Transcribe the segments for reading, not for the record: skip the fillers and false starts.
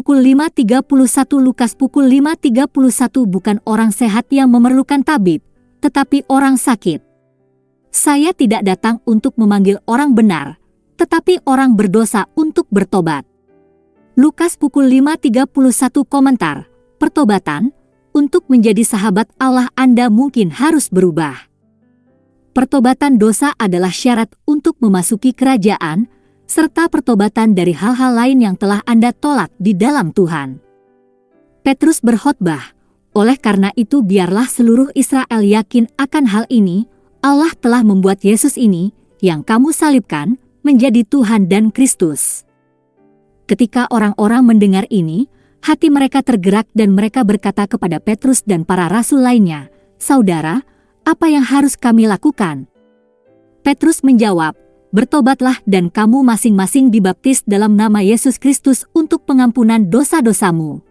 pukul 5.31 Lukas pukul 5.31 bukan orang sehat yang memerlukan tabib, tetapi orang sakit. Saya tidak datang untuk memanggil orang benar, tetapi orang berdosa untuk bertobat. Lukas pukul 5.31 komentar, pertobatan, untuk menjadi sahabat Allah Anda mungkin harus berubah. Pertobatan dosa adalah syarat untuk memasuki kerajaan, serta pertobatan dari hal-hal lain yang telah Anda tolak di dalam Tuhan. Petrus berkhotbah, oleh karena itu biarlah seluruh Israel yakin akan hal ini, Allah telah membuat Yesus ini, yang kamu salibkan, menjadi Tuhan dan Kristus. Ketika orang-orang mendengar ini, hati mereka tergerak dan mereka berkata kepada Petrus dan para rasul lainnya, "Saudara, apa yang harus kami lakukan?" Petrus menjawab, "Bertobatlah dan kamu masing-masing dibaptis dalam nama Yesus Kristus untuk pengampunan dosa-dosamu."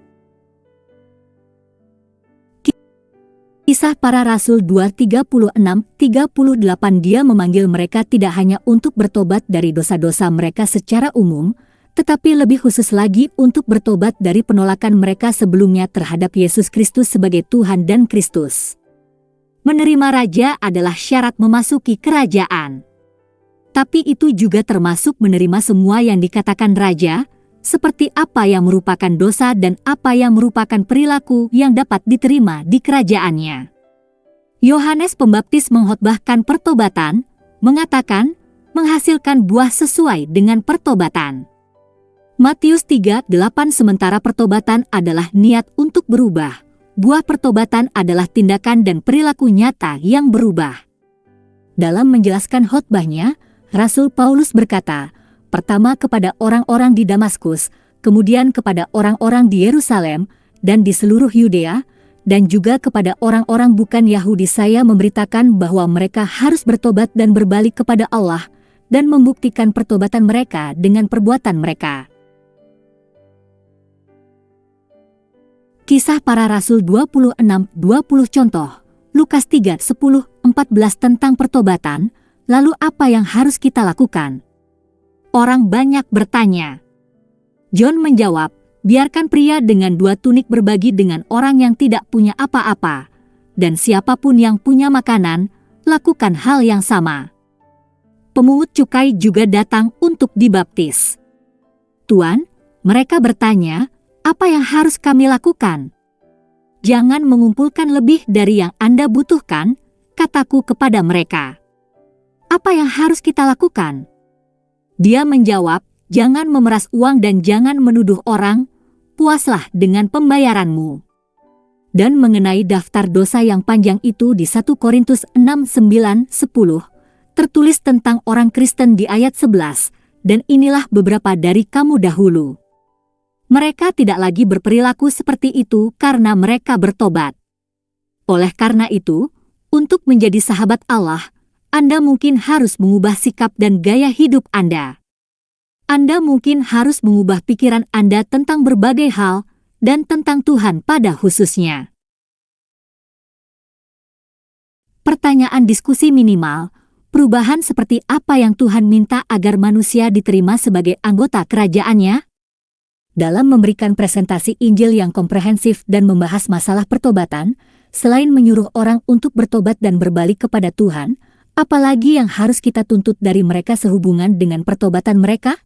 Kisah Para Rasul 2:36-38 Dia memanggil mereka tidak hanya untuk bertobat dari dosa-dosa mereka secara umum, tetapi lebih khusus lagi untuk bertobat dari penolakan mereka sebelumnya terhadap Yesus Kristus sebagai Tuhan dan Kristus. Menerima raja adalah syarat memasuki kerajaan. Tapi itu juga termasuk menerima semua yang dikatakan raja, seperti apa yang merupakan dosa dan apa yang merupakan perilaku yang dapat diterima di kerajaannya. Yohanes Pembaptis mengkhotbahkan pertobatan, mengatakan, menghasilkan buah sesuai dengan pertobatan. Matius 3:8 Sementara pertobatan adalah niat untuk berubah, buah pertobatan adalah tindakan dan perilaku nyata yang berubah. Dalam menjelaskan khotbahnya, Rasul Paulus berkata, pertama kepada orang-orang di Damaskus, kemudian kepada orang-orang di Yerusalem, dan di seluruh Yudea, dan juga kepada orang-orang bukan Yahudi saya memberitakan bahwa mereka harus bertobat dan berbalik kepada Allah, dan membuktikan pertobatan mereka dengan perbuatan mereka. Kisah Para Rasul 26:20 contoh, Lukas 3:10-14 tentang pertobatan, lalu apa yang harus kita lakukan? Orang banyak bertanya. John menjawab, biarkan pria dengan 2 tunik berbagi dengan orang yang tidak punya apa-apa, dan siapapun yang punya makanan, lakukan hal yang sama. Pemungut cukai juga datang untuk dibaptis. Tuan, mereka bertanya, apa yang harus kami lakukan? Jangan mengumpulkan lebih dari yang Anda butuhkan, kataku kepada mereka. Apa yang harus kita lakukan? Dia menjawab, jangan memeras uang dan jangan menuduh orang, puaslah dengan pembayaranmu. Dan mengenai daftar dosa yang panjang itu di 1 Korintus 6:9-10, tertulis tentang orang Kristen di ayat 11, dan inilah beberapa dari kamu dahulu. Mereka tidak lagi berperilaku seperti itu karena mereka bertobat. Oleh karena itu, untuk menjadi sahabat Allah, Anda mungkin harus mengubah sikap dan gaya hidup Anda. Anda mungkin harus mengubah pikiran Anda tentang berbagai hal dan tentang Tuhan pada khususnya. Pertanyaan diskusi minimal, perubahan seperti apa yang Tuhan minta agar manusia diterima sebagai anggota kerajaannya? Dalam memberikan presentasi Injil yang komprehensif dan membahas masalah pertobatan, selain menyuruh orang untuk bertobat dan berbalik kepada Tuhan, apalagi yang harus kita tuntut dari mereka sehubungan dengan pertobatan mereka?